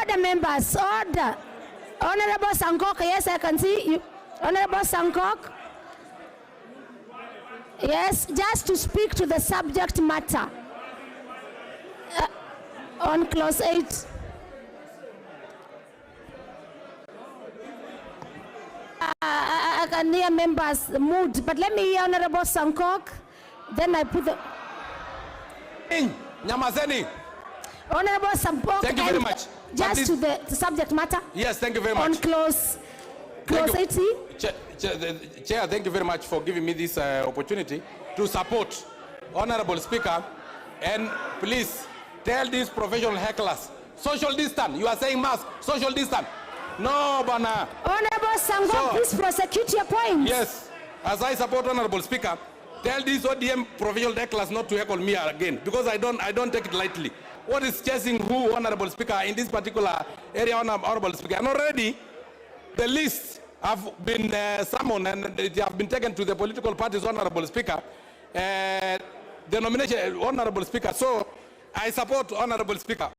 Order, members, order. Honorable Sankok, yes, I can see you. Honorable Sankok. Yes, just to speak to the subject matter on clause 8. I can hear members' mood, but let me hear Honorable Sankok. Then I put the... Nyamazeni. Honorable Sankok. Thank you very much. Just to the subject matter. Yes, thank you very much. On clause 80. Chair, thank you very much for giving me this opportunity to support Honorable Speaker. And please tell these professional hecklers, social distance. You are saying mask, social distance. No, Bana. Honorable Sankok, please prosecute your point. Yes, as I support Honorable Speaker, tell these ODM professional hecklers not to heckle me again, because I don't take it lightly. What is chasing who, Honorable Speaker, in this particular area, Honorable Speaker? And already the list have been summoned and they have been taken to the political parties, Honorable Speaker. The nomination, Honorable Speaker. So I support Honorable Speaker.